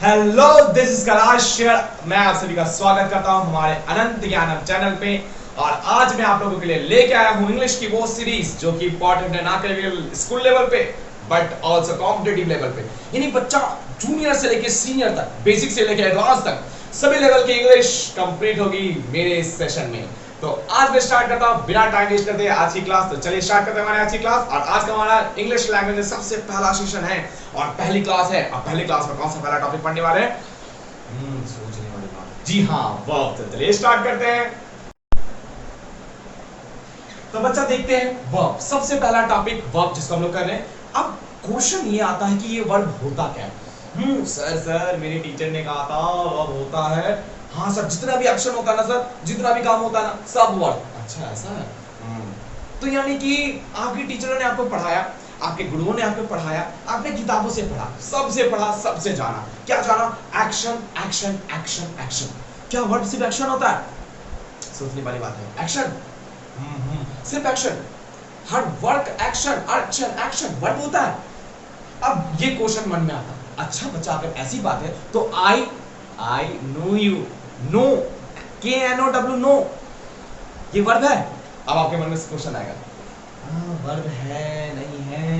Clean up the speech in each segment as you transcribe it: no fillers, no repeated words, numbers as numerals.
Hello, this is Kailash. मैं आप सभी का स्वागत करता हूं हमारे अनंत ज्ञानम चैनल पे। और आज मैं आप लोगों के लिए लेके आया हूं इंग्लिश की वो सीरीज जो कि इंपॉर्टेंट है ना केवल स्कूल लेवल पे बट आल्सो कॉम्पिटिटिव लेवल पे। यानी बच्चा जूनियर से लेके सीनियर तक, बेसिक से लेके एडवांस तक सभी लेवल की इंग्लिश कंप्लीट होगी मेरे इस सेशन में। तो आज मैं स्टार्ट करता हूं बिना टाइम वेस्ट करते आज की क्लास। तो चलिए स्टार्ट करते हैं हमारे आज की क्लास। और आज का हमारा इंग्लिश लैंग्वेज में सबसे पहला सेशन है और पहली क्लास है। अब पहली क्लास में कौन सा पहला टॉपिक पढ़ने वाले हैं? सोचने वाली बात। जी हाँ, वर्ब। तो चलिए स्टार्ट करते हैं। तो बच्चा देखते हैं वर्ब। सबसे पहला टॉपिक वर्ब जिसको हम लोग कर रहे हैं। अब क्वेश्चन ये आता है कि ये वर्ब होता क्या है? सर मेरे टीचर ने कहा था वर्ब होता है। हाँ सर, जितना भी एक्शन होता है ना सर, जितना भी काम होता है ना, सब वर्ब। अच्छा ऐसा है। तो यानी कि आपके टीचरों ने आपको पढ़ाया, आपके गुरुओं ने आपको पढ़ाया, आपने किताबों से पढ़ा, सबसे पढ़ा, सबसे जाना। क्या जाना? Action action action action. क्या वर्ब सिर्फ एक्शन होता है? सोचने वाली बात है। एक्शन सिर्फ action, her work action action action verb होता है। अब ये क्वेश्चन मन में आता है, अच्छा बच्चा अगर ऐसी बात है तो I know you, know KNOW, know ये वर्ब है। अब आपके मन में क्वेश्चन आएगा, वर्ब है नहीं है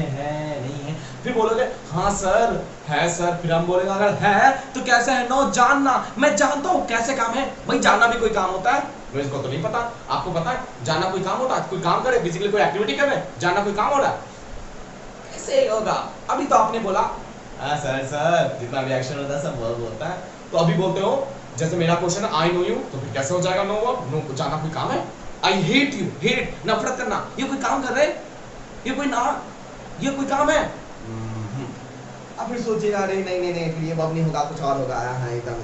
नहीं है। फिर बोलोगे हाँ सर है सर। फिर हम बोलेंगे अगर है तो कैसे है? नो जानना। मैं जानता हूँ कैसे काम है भाई। जानना भी कोई काम होता है? मेरे को तो नहीं पता, आपको पता है जानना कोई काम होता है? कोई काम करे, बेसिकली कोई एक्टिविटी करे, जानना कोई काम हो रहा है? कैसे होगा? अभी तो आपने बोला हाँ सर जितना भी एक्शन होता है सब वर्ब होता है। तो अभी बोलते हो जैसे मेरा क्वेश्चन है आई नो यू, तो फिर कैसे हो जाएगा नो वर्ब? नो जानना कोई काम है? आई हेट यू, हेट नफरत करना, ये कोई काम कर रहे? ये कोई काम है? अब फिर सोचेगा अरे नहीं फिर ये वर्ब नहीं होगा, कुछ और होगा। हाँ एकदम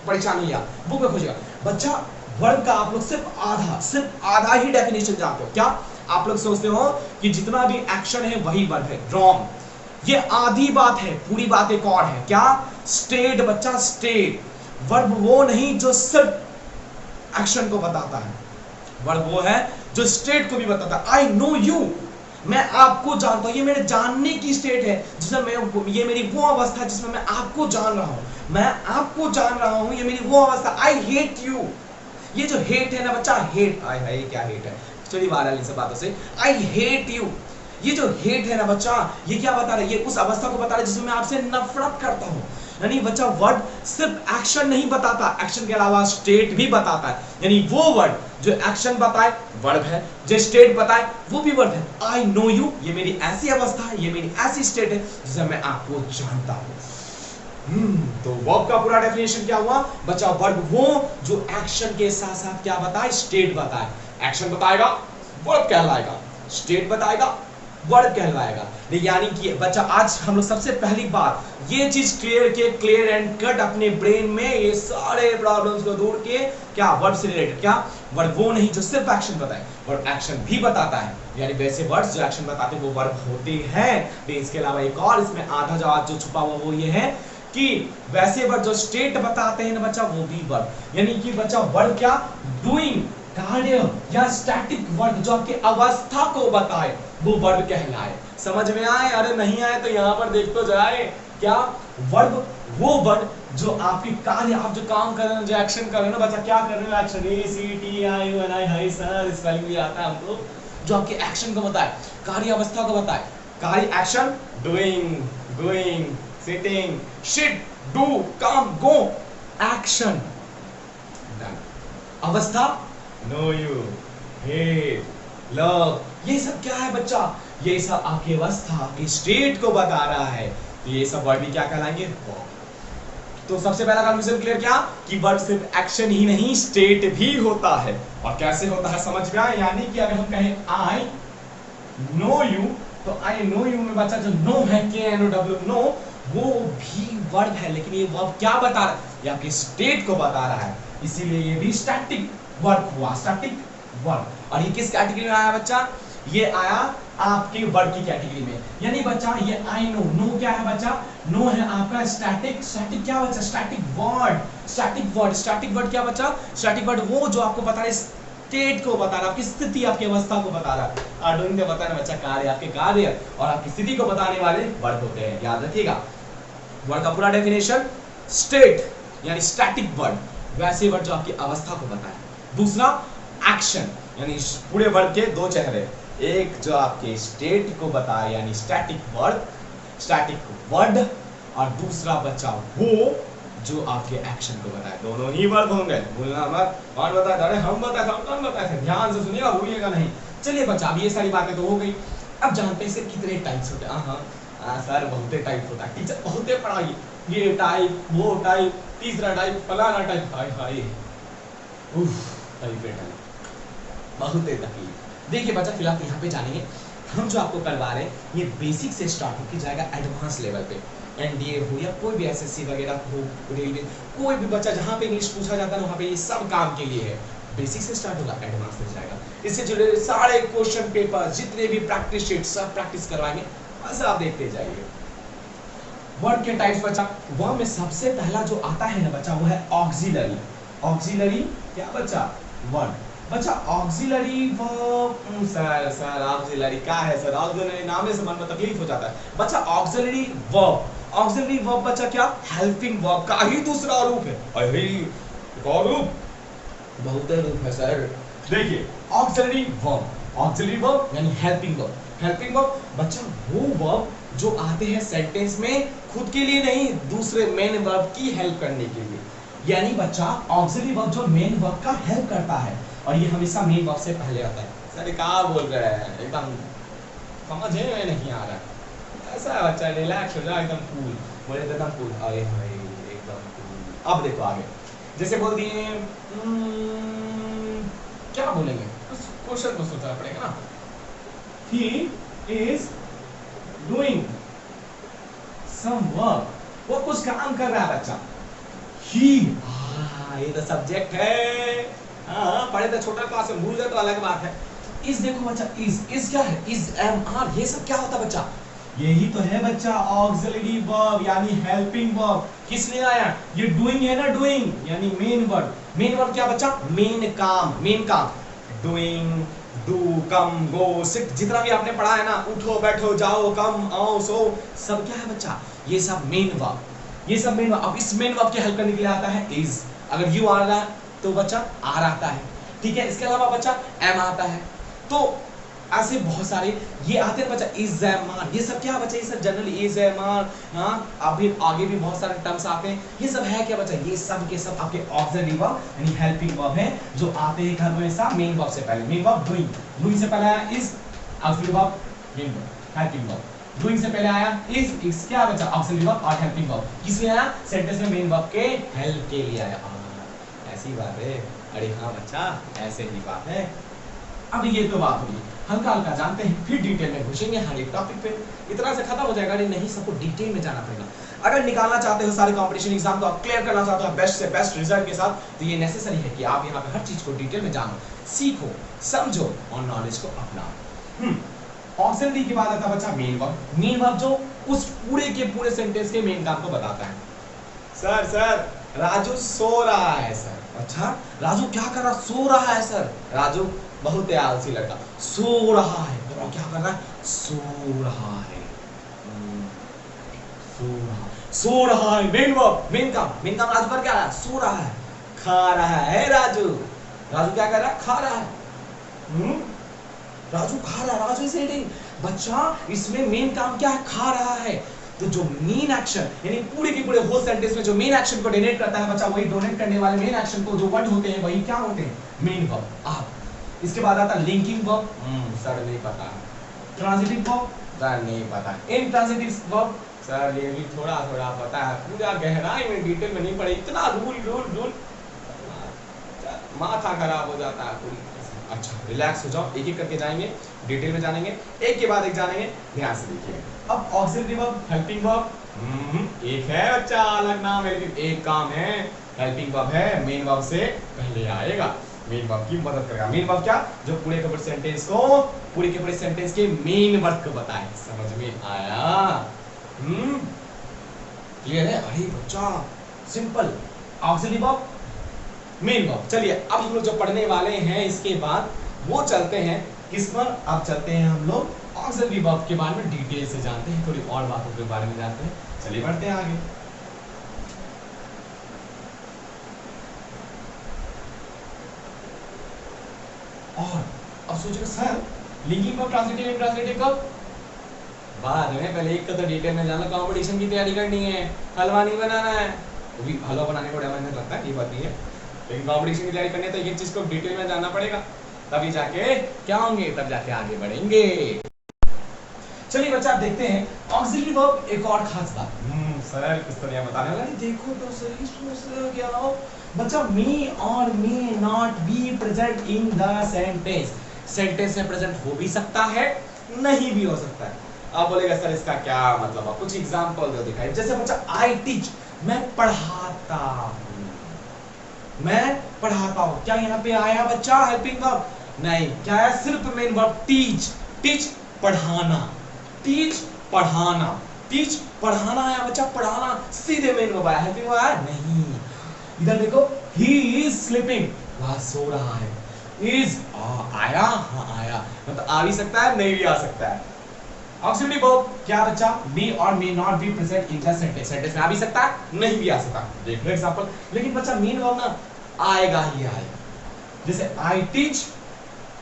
परेशान हो गया, बुक में खोजेगा। बच्चा वर्ब का आप लोग सिर्फ आधा ही डेफिनेशन जानते हो। क्या आप लोग सोचते हो कि जितना भी एक्शन है वही वर्ब है? रॉन्ग। ये आधी बात है, पूरी बात एक और है। क्या? स्टेट। बच्चा स्टेट। वर्ब वो नहीं जो सिर्फ एक्शन को बताता है, वर्ब वो है जो स्टेट को भी बताता है। आई नो यू, मैं आपको जानता हूं, ये मेरे जानने की स्टेट है जिसमें मैं, ये मेरी वो अवस्था है जिसमें मैं आपको जान रहा हूं। मैं आपको जान रहा हूं, ये मेरी वो अवस्था। आई हेट यू, ये जो हेट है ना बच्चा, हेट, हाय क्या हेट है, चलिए बाहर इन सब बातों से। आई हेट यू, ये जो हेट है ना बच्चा, ये क्या बता रहा है? ये उस अवस्था को बता रहा है जिसमें मैं आपसे नफरत करता हूं। यानी बच्चा वर्ड सिर्फ एक्शन नहीं बताता, एक्शन के अलावा स्टेट भी बताता है। यानी वो वर्ड जो एक्शन बताए वर्ब है, जो स्टेट बताए वो भी वर्ब है। आई नो यू, ये मेरी ऐसी अवस्था है, ये मेरी ऐसी स्टेट है जिसे मैं आपको जानता हूं। तो वर्ब का पूरा डेफिनेशन क्या हुआ बच्चा? वर्ब वो जो एक्शन के साथ साथ क्या बताए? स्टेट बताए। एक्शन बताएगा वर्ब कहलाएगा, स्टेट बताएगा वर्ब कहलाएगा। यानी कि बच्चा आज हम लोग सबसे पहली बार ये चीज क्लियर एंड कट अपने ब्रेन में ये सारे प्रॉब्लम्स को दूर के, क्या वर्ब से रिलेटेड। क्या वर्ब वो नहीं जो सिर्फ एक्शन बताए, वर्ब एक्शन भी बताता है। यानी वैसे वर्ड्स जो एक्शन बताते हैं वो वर्ब होते हैं। तो इसके अलावा एक और इसमें आधा जवाब जो छुपा हुआ वो ये है कि वैसे वर्ड जो स्टेट बताते हैं ना बच्चा वो भी वर्ब। यानी कि बच्चा वर्ड क्या? डूइंग, कार्य या स्टैटिक वर्ड जो आपकी अवस्था को बताए वो वर्ब कहलाए। समझ में आए? अरे नहीं आए तो यहाँ पर देख तो जाए। क्या वर्ब वो वर्ड जो आपकी कार्य, आप जो काम कर रहे हो, जो एक्शन कर रहे हो ना बच्चा, क्या कर रहे हो? Action ACTION, hi sir spelling भी आता है हमको, जो आपके एक्शन को बताए, कार्य अवस्था को बताए। कार्य action, doing sitting, shit, do, काम, गो, एक्शन, अवस्था, नो यू, हेट, लव, ये सब क्या है बच्चा? ये सब आपकी अवस्था, आपकी स्टेट को बता रहा है। तो ये सब वर्ड भी क्या कहलाएंगे? तो सबसे पहला कंफ्यूजन क्लियर क्या कि वर्ड सिर्फ एक्शन ही नहीं स्टेट भी होता है। और कैसे होता है समझ में आया? यानी कि अगर हम कहें आई नो यू, तो आई नो यू में बच्चा जो नो है KNOW, नो, वो भी वर्ब है। लेकिन ये वर्ब क्या बता रहा है? ये आपकी स्टेट को बता रहा है, इसीलिए ये भी स्टैटिक वर्ब हुआ, स्टैटिक वर्ब। और ये किस कैटेगरी में आया बच्चा? ये आया आपके वर्ड की कैटेगरी में। यानी बच्चा ये आई नो, नो क्या है बच्चा? नो है आपका स्टैटिक। स्टैटिक क्या बच्चा? स्टैटिक वर्ड क्या बच्चा? स्टैटिक वर्ड वो जो आपको बता रहा है, स्टेट को बता रहा है, आपकी स्थिति, आपकी अवस्था को बता रहा है। डूइंग का बता रहा है बच्चा कार्य, आपके कार्य और आपकी स्थिति को बताने वाले वर्ड होते हैं, याद रखिएगा। वर्ड का पूरा डेफिनेशन, स्टेट यानी स्टैटिक वर्ड, वैसे वर्ड जो आपकी अवस्था को बताए। दूसरा एक्शन यानी पूरे वर्ड के दो चेहरे, एक जो आपके स्टेट को बताए यानी स्टैटिक वर्ड, और दूसरा बच्चा वो जो आपके एक्शन को बताए। दोनों ही वर्ड होंगे, भूलना मत। कौन बताया था? अरे हम बताए थे। कौन बताए थे? ध्यान से सुनिएगा, भूलिएगा नहीं। चलिए बच्चा, अब ये सारी बातें तो हो गई। अब जानते हैं इसके कितने टाइप्स होते हैं। हाँ सर, बहुते टाइप होता है टीचर, बहुते पढ़ाई, ये टाइप, वो टाइप, तीसरा टाइप, फलाना टाइप। हाय हाय, टाइप बहुते तकलीफ। देखिए बच्चा, फिलहाल यहाँ पे जानेंगे हम जो आपको करवा रहे हैं ये बेसिक से स्टार्ट होकर जाएगा एडवांस लेवल पे। एनडीए हो या कोई भी एसएससी वगैरह हो, रेलवे, कोई भी बच्चा जहाँ पे इंग्लिश पूछा जाता है वहाँ पे ये सब काम के लिए है। बेसिक से स्टार्ट होगा, एडवांस से जाएगा। इससे जुड़े सारे क्वेश्चन पेपर, जितने भी प्रैक्टिस शीट, सब प्रैक्टिस करवाएंगे, बस आप देखते जाइए। वर्ड के टाइप्स बच्चा, वह में सबसे पहला जो आता है ना बच्चा, वो है ऑक्सिलरी। ऑक्सिलरी क्या बच्चा? वर्ड। बच्चा ऑक्सिलरी वर्ब, सर ऑक्सिलरी क्या है सर? ऑक्सिलरी नाम से मन में तकलीफ हो जाता है बच्चा। ऑक्सिलरी वर्ब, ऑक्सिलरी वर्ब बच्चा क्या? हेल्पिंग वर्ब का ही दूसरा रूप है। अरे कौन रूप? बहुत रूप है सर। देखिए ऑक्सिलरी वर्ब यानी हेल्पिंग वर्ब। हेल्पिंग वर्ब बच्चा वो वर्ब जो आते हैं सेंटेंस में खुद के लिए नहीं, दूसरे मेन वर्ब की हेल्प करने के लिए। यानी बच्चा ऑक्सिलरी वर्ब जो मेन वर्ब का हेल्प करता है, और ये हमेशा मेन वर्ब से पहले आता है। सर क्या बोल रहे हैं? एकदम समझ में नहीं आ रहा। ऐसा है बच्चा, रिलैक्स हो जाओ, एकदम कूल बोले, एकदम कूल। अरे भाई एकदम कूल। अब देखो आगे, जैसे बोल दिए क्या बोलेंगे, उस क्वेश्चन को सोचना पड़ेगा ना। He is doing some work, वो कुछ काम कर रहा है बच्चा। He, ये तो सब्जेक्ट है। हाँ पढ़े तो छोटा क्लास में, भूल गए तो अलग बात है। इस देखो बच्चा, इस क्या है? इस एम आर, ये सब क्या होता है बच्चा? यही तो है बच्चा ऑक्सिलरी वर्ब यानी हेल्पिंग वर्ब। किस लिए आया? ये डूइंग है ना, डूइंग यानी मेन वर्ब। मेन वर्ब क्या बच्चा? मेन काम, मेन काम। Doing, do, come, go, sit, जितना भी आपने पढ़ा है ना, उठो, बैठो, जाओ, कम, आओ, सो, सब क्या है बच्चा? ये सब मेन वर्ब। ये सब मेन वर्ब। अब इस मेन वर्ब की हेल्प करने के लिए आता है इज। अगर यू आ रहा है तो बच्चा आर आता है, ठीक है। इसके अलावा बच्चा एम आता है। तो ऐसे बहुत सारे ये आते हैं बच्चा। इज एम आर, ये सब क्या है बच्चा? ये सब जनरली इज एम आर। हाँ अभी आगे भी बहुत सारे टर्म्स आते हैं। ये सब है क्या बच्चा? ये सब के सब आपके ऑक्सिलरी वर्ब यानी हेल्पिंग वर्ब है, जो आते हैं हमेशा मेन वर्ब से पहले। मेन वर्ब डूइंग, डूइंग से पहले आया is, auxiliary verb main verb, helping verb. Doing से पहले आया इज क्या बच्चा? ऑक्सिलरी वर्ब और हेल्पिंग वर्ब। किस लिए आया? सेंटेंस में मेन वर्ब के हेल्प के लिए आया। ऐसी बात है। अरे हाँ बच्चा, ऐसे ही बात है। अब ये तो बात हुई, हल्का हल्का जानते हैं, फिर डिटेल में घुसेंगे हर एक टॉपिक पे। इतना से खत्म हो जाएगा नहीं, सबको डिटेल में जाना पड़ेगा। अगर निकालना चाहते हो सारे कंपटीशन एग्जाम को, आप क्लियर करना चाहते हो बेस्ट से बेस्ट रिजल्ट के साथ, तो ये नेसेसरी है कि आप यहाँ पे हर चीज को डिटेल में जानो, सीखो, समझो और नॉलेज को अपनाओ। ऑक्सिलरी के बाद आता बच्चा मेन वर्ब। मेन वर्ब जो उस पूरे के पूरे सेंटेंस के मेन काम को बताता है। सर राजू सो रहा है सर। अच्छा राजू क्या कर रहा? सो रहा है सर। राजू बहुत आलसी लड़का, सो रहा है। तो क्या कर रहा है? सो रहा है, सो रहा है। मेन वर्ब, मेन काम राजू कर क्या रहा है? सो रहा है। खा रहा है राजू, राजू क्या कर रहा है? खा रहा है। राजू खा रहा है, राजू इज ईटिंग। बच्चा इसमें मेन काम क्या है? खा रहा है। तो जो मेन एक्शन यानी पूरे के पूरे होल सेंटेंस में जो मेन एक्शन को डोनेट करता है बच्चा, वही डोनेट करने वाले मेन एक्शन को जो वर्ड होते हैं वही क्या होते हैं? Main verb. आप इसके बाद आता है लिंकिंग वर्ब। सर नहीं पता। ट्रांजिटिव वर्ब, सर नहीं पता। इंट्रांजिटिव वर्ब, सर ये भी थोड़ा थोड़ा पता है, पूरा गहराई में डिटेल में नहीं पढ़े। इतना रूल माथा खराब हो जाता है पूरी। अच्छा रिलैक्स हो जाओ, एक एक करके जाएंगे, डिटेल में जानेंगे, एक के बाद एक जानेंगे। ध्यान से देखिए। अब ऑक्सिलरी वर्ब, हेल्पिंग वर्ब, एक है बच्चा, अलग नाम है लेकिन एक काम है। हेल्पिंग वर्ब है, मेन वर्ब से पहले आएगा, मेन वर्ब की मदद करेगा। मेन वर्ब क्या? जो पूरे के पूरे सेंटेंस को, पूरे के पूरे सेंटेंस के मेन वर्ब को बताए। समझ में आया? क्लियर है? अरे बच्चा simple. Auxiliary verb, main verb. चलिए अब हम लोग जो पढ़ने वाले हैं इसके बाद वो चलते हैं किस पर? अब चलते हैं हम लोग ऑक्सिलरी वर्ब के बारे में डिटेल से जानते हैं, थोड़ी और बातों के बारे में जानते हैं। चलिए बढ़ते हैं आगे। सोच रहे सर लिंकिंग वर्ब ट्रांसलेटिव इंट्रांसलेटिव कब? बाद में, पहले एक का तो डिटेल में जाना, कंपटीशन की तैयारी करनी है, हलवा नहीं बनाना है। वो भी हलवा बनाने को बड़ा मेहनत लगता है, ये बात नहीं है, लेकिन कंपटीशन की तैयारी करनी है तो ये चीज को डिटेल में जानना पड़ेगा, तभी जाके क्या होंगे, तब जाके आगे बढ़ेंगे। चलिए बच्चा आप देखते हैं ऑक्सिलरी वर्ब एक और खास बात। सर कुछ तो नहीं बताने वाला, देखो तो सही सोच रहे हो क्या हो बच्चा, मे और may not be present in the sentence. Sentence में प्रेजेंट हो भी सकता है, नहीं भी हो सकता है। आप बोलेगा सर इसका क्या मतलब, आप कुछ एग्जांपल दो दिखाई। जैसे बच्चा आई टीच, मैं पढ़ाता हूं, मैं पढ़ाता हूं, क्या यहाँ पे आया बच्चा हेल्पिंग वर्ब? नहीं, क्या है, सिर्फ मेन वर्ब टीच। टीच पढ़ाना, टीच पढ़ाना, टीच पढ़ाना आया बच्चा, पढ़ाना सीधे मेन वर्ब आया, हेल्पिंग वर्ब आया नहीं। इधर देखो ही इज स्लीपिंग, वह सो रहा है। इज आया, हाँ आया, मतलब आ भी सकता है, नहीं भी आ सकता है। ऑक्सिलरी वर्ब क्या बच्चा, मे और may not be present in the sentence. Sentence में आ भी सकता है, नहीं भी आ सकता। देख लो एग्जांपल, लेकिन बच्चा मेन वर्ब ना आएगा ही आएगा। जैसे आई टीच,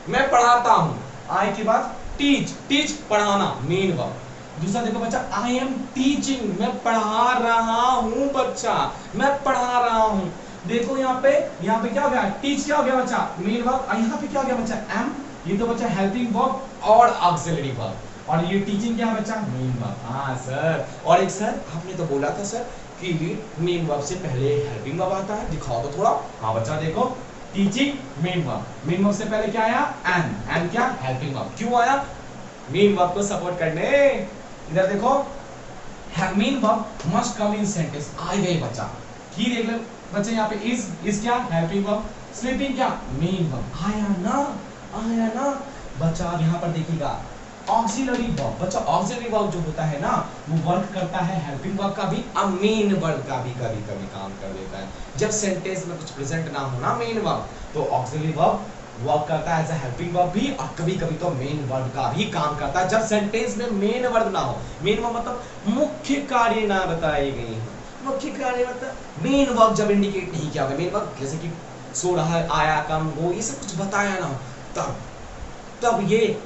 मैं पढ़ाता हूं, आई के बाद टीच, टीच पढ़ाना मेन वर्ब। दूसरा देखो बच्चा आई एम टीचिंग, मैं पढ़ा रहा हूं बच्चा, मैं पढ़ा रहा हूं। देखो यहाँ पे क्या हो गया, टीच क्या हो गया बच्चा, मेन वर्ब। यहाँ पे क्या हो गया बच्चा, एम, ये तो बच्चा हेल्पिंग वर्ब और ऑक्सिलरी वर्ब, और ये टीचिंग क्या बच्चा, मेन वर्ब। हाँ सर, और एक सर आपने तो बोला था सर कि मेन वर्ब से पहले हेल्पिंग वर्ब आता है, दिखाओ तो थोड़ा। हाँ बच्चा देखो, teaching main verb, main verb से पहले क्या आया, एन, एन क्या हेल्पिंग वर्ब। क्यों आया, मेन वर्ब को सपोर्ट करने। इधर देखो मेन वर्ब मस्ट कम इन सेंटेंस, आ गई बच्चा। की देख लो बच्चे, यहाँ पे इज क्या हेल्पिंग वर्ब, स्लीपिंग क्या मेन वर्ब, आया ना बच्चा। अब यहाँ पर देखिएगा ऑक्सिलरी वर्ब, बच्चा ऑक्सिलरी वर्ब जो होता है ना, वो वर्क करता है हेल्पिंग वर्ब का भी, अब मेन वर्ब का भी कभी कभी काम कर देता है। जब सेंटेंस में कुछ प्रेजेंट ना हो ना मेन वर्ब, तो ऑक्सिलरी वर्ब वर्क करता है एज अ हेल्पिंग वर्ब भी, और कभी कभी तो मेन वर्ब का भी काम करता है जब सेंटेंस में मेन वर्ब ना हो। मेन वर्ब मतलब मुख्य कार्य ना बताई गई हो, मुख्य कार्य मतलब मेन वर्ब जब इंडिकेट नहीं किया होगा, मेन वर्ब जैसे कि सो रहा है, आया, कम, वो, ये सब कुछ बताया ना हो, तब ये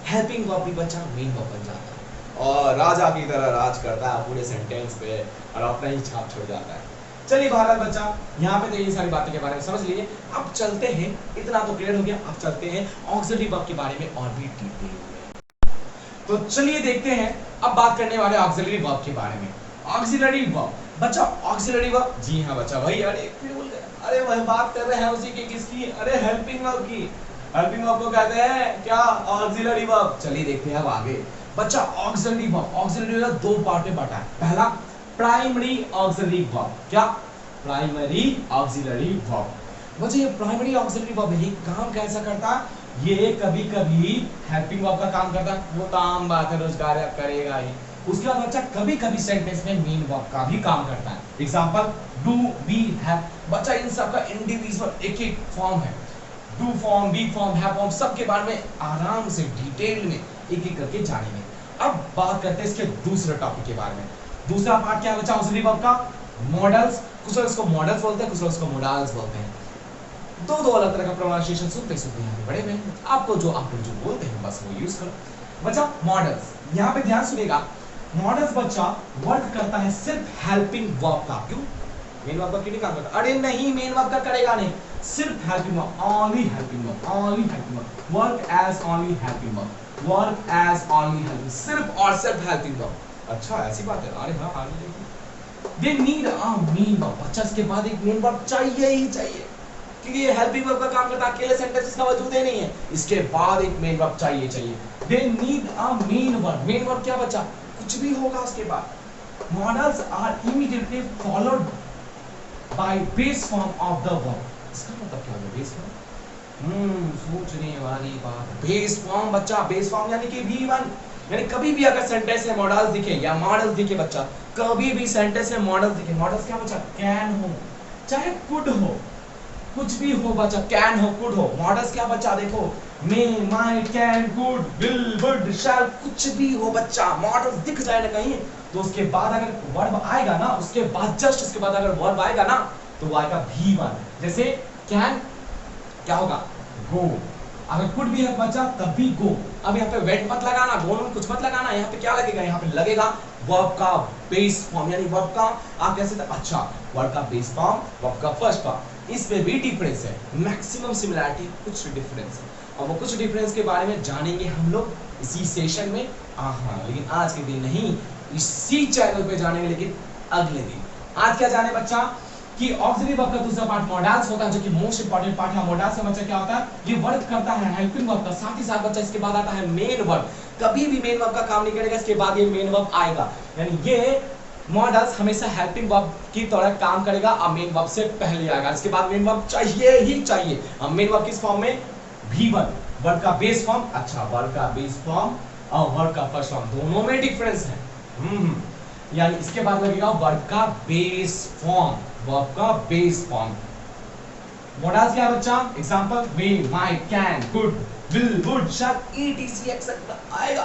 हेल्पिंग वर्ब भी बच्चा मेन वर्ब बन जाता है और राजा की तरह राज करता है पूरे सेंटेंस पे और अपना ही छाप छोड़ जाता है। चलिए बहरहाल बच्चा, यहाँ पे तो ये सारी बातें के बारे में समझ लीजिए। अब चलते हैं, इतना तो क्लियर हो गया, अब चलते हैं ऑक्सिलरी वर्ब के बारे में और भी डिटेल में। तो चलिए देखते हैं, अब बात करने वाले ऑक्सिलरी वर्ब के बारे में। ऑक्सिलरी वर्ब बच्चा, ऑक्सिलरी वर्ब, जी हाँ बच्चा भाई, अरे फिर बोल गए, अरे वह बात कर रहे हैं उसी की, किसकी, अरे हेल्पिंग वर्ब की। हेल्पिंग वर्ब को कहते हैं क्या, ऑक्सिलरी वर्ब। चलिए देखते हैं अब आगे बच्चा। ऑक्सिलरी वर्ब, ऑक्सिलरी वर्ब दो पार्ट में बांटा है। पहला प्राइमरी ऑक्सिलरी वर्ब, क्या, प्राइमरी ऑक्सिलरी वर्ब। बच्चा ये प्राइमरी ऑक्सिलरी वर्ब है, ये काम कैसा करता है, ये कभी कभी हेल्पिंग वर्ब का काम करता है, वो तो आम बात है, रोजगार करेगा ही। उसके बाद बच्चा कभी कभी सेंटेंस में मेन वर्ब का भी काम करता है। Example do, be, have. बच्चा इन सब का इंडिविजुअल एक एक फॉर्म है, do form, be form, have form, सबके बारे में आराम से डिटेल में एक एक करके जानेंगे। अब बात करते हैं इसके दूसरे टॉपिक के बारे में। दूसरा पार्ट क्या है बच्चा ऑक्सिलरी वर्ब का, मॉडल्स। कुछ लोग इसको मॉडल्स बोलते हैं, कुछ लोग इसको मोडाल्स बोलते हैं। दो अलग तरह का प्रोनाउंसिएशन सुनते हैं बड़े में, आपको जो आप लोग जो बोलते हैं बस वो यूज करो। बच्चा मॉडल्स, यहाँ पे ध्यान सुनिएगा, मॉडल्स बच्चा वर्क करता है सिर्फ हेल्पिंग वर्ब का। क्यों, मेन वर्ब का क्यों नहीं काम करता, अरे नहीं मेन वर्ब का करेगा नहीं, सिर्फ helping verb, only helping verb, only helping verb, work as only helping verb, work as only helping, सिर्फ और सिर्फ हेल्पिंग वर्ब। अच्छा ऐसी बात है, अरे हाँ आगे देखिए, दे नीड अ मेन वर्ब। अच्छा इसके बाद एक मेन वर्ब चाहिए ही चाहिए, क्योंकि ये हेल्पिंग वर्ब का काम करता है, अकेले सेंटेंस का वजूद ही नहीं है, इसके बाद एक मेन वर्ब चाहिए चाहिए। They need a main verb, main verb क्या बच्चा, कुछ भी होगा उसके बाद। Modals are immediately followed by base form of the verb. इसका मतलब क्या है बेस फॉर्म, सोचने वाली बात। बेस फॉर्म बच्चा, बेस फॉर्म यानी कि V1, यानी कभी भी अगर सेंटेंस में मॉडल्स दिखे या मॉडल्स दिखे बच्चा, कभी भी सेंटेंस में मॉडल्स दिखे, मॉडल्स क्या बच्चा, कैन हो चाहे कुड हो, कुछ भी हो बच्चा, कैन हो, कुड हो। मॉडल्स क्या बच्चा, देखो may, might, can, could, will, would, shall, कुछ भी हो बच्चा, मॉडल्स दिख जाए ना कहीं, तो उसके बाद अगर वर्ब आएगा ना, उसके बाद जस्ट उसके बाद अगर वर्ब आएगा ना, तो वो आएगा V1। जैसे कैन क्या होगा, गो, अगर कुड भी है बच्चा तब भी गो। अब यहाँ पे वेट मत लगाना, गो में कुछ मत लगाना, यहाँ पे क्या लगेगा, यहाँ पे लगेगा वर्ब का बेस फॉर्म, यानी वर्ब का आप कैसे, अच्छा वर्ब का बेस फॉर्म, वर्ब का फर्स्ट फॉर्म, इसमें भी डिफरेंस है, मैक्सिमम सिमिलरिटी, कुछ डिफरेंस है, और वो कुछ डिफरेंस के बारे में जानेंगे हम लोग इसी सेशन में। हाँ, लेकिन आज के दिन नहीं, इसी चैनल पे जानेंगे, लेकिन अगले दिन। आज क्या जाने बच्चा कि ऑक्सिलरी वर्ब का दूसरा पार्ट मॉडल्स होता है, जो कि मोस्ट इंपोर्टेंट पार्ट है। मॉडल्स से बच्चा क्या होता है, ये वर्क करता है हेल्पिंग वर्ब का, साथ ही साथ बच्चा इसके बाद आता है मेन वर्ब। कभी भी मेन वर्ब का काम नहीं करेगा, इसके बाद ये मेन वर्ब आएगा, यानी ये मॉडल्स हमेशा हेल्पिंग वर्ब की तरह काम करेगा, और मेन वर्ब से पहले आएगा, इसके बाद मेन वर्ब चाहिए ही चाहिए। अब मेन वर्ब किस फॉर्म में, V1 वर्ब का बेस फॉर्म, अच्छा वर्ब का बेस फॉर्म और वर्ब का फर्स्ट फॉर्म दोनों में डिफरेंस है। यानी इसके बाद लगेगा वर्ब का बेस फॉर्म, वर्ब का बेस फॉर्म। मॉडल्स क्या है बच्चा, example may, might, can, could, will, would, shall, etc etcetera आएगा।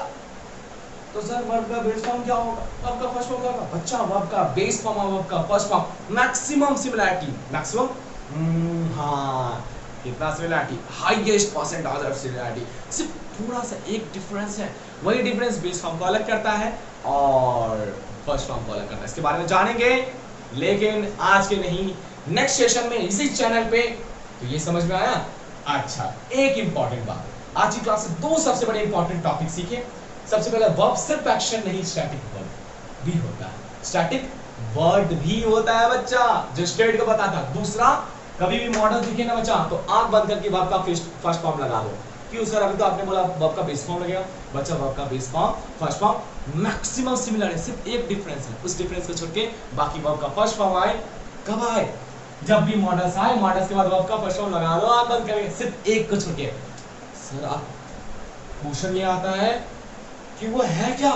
तो सर वर्ब का बेस फॉर्म क्या होगा, वर्ब का फर्स्ट फॉर्म क्या होगा बच्चा, वर्ब का बेस फॉर्म और वर्ब का first form maximum similarity, maximum हाँ कितना similarity, highest percentage of similarity, सिर्फ थोड़ा सा एक डिफरेंस है, वही डिफरेंस बेस फॉर्म को अलग करता है और फर्स्ट फॉर्म को अलग करता है। इसके बारे में जानेंगे, लेकिन आज के नहीं, नेक्स्ट सेशन में इसी चैनल पे। तो ये समझ में आया। अच्छा, एक इंपॉर्टेंट बात, आज की क्लास से दो सबसे बड़े इंपॉर्टेंट टॉपिक सीखे। सबसे पहले वर्ब सिर्फ एक्शन नहीं, स्टैटिक वर्ब भी होता है, स्टैटिक वर्ड भी होता है बच्चा, जो स्टेट को बताता है। दूसरा, कभी भी मॉडल दिखे ना बच्चा तो आंख बंद करके वर्ब का फर्स्ट फॉर्म लगा दो। क्यों सर, अभी तो आपने बोला वर्ब का बेस फॉर्म लगेगा, बच्चा वर्ब का base form first form maximum similar है, सिर्फ एक डिफरेंस है, उस डिफरेंस को छोड़ के बाकी वर्ब का फर्स्ट फॉर्म आए, कब आए, जब भी मॉडल्स आए, मॉडल्स के बाद वर्ब का फर्स्ट फॉर्म लगा दो, आंख बंद करके, सिर्फ एक को छोड़ के। सर आप क्वेश्चन ये आता है कि वो है क्या,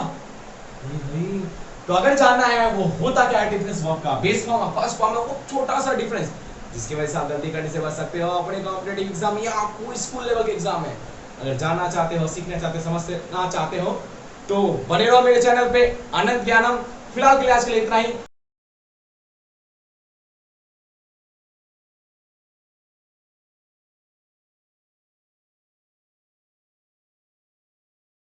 नहीं, तो अगर जानना है वो होता क्या है डिफरेंस वर्ब का बेस फॉर्म और फर्स्ट फॉर्म में, वो छोटा सा डिफरेंस जिसकी वजह से आप गलती करने से बच सकते हो अपने कॉम्पिटिटिव एग्जाम या कोई स्कूल लेवल के एग्जाम में। अगर जानना चाहते हो, सीखना चाहते हो, समझना चाहते हो तो बने रहो मेरे चैनल पे अनंत ज्ञानम। फिलहाल के लिए आज के लिए इतना ही।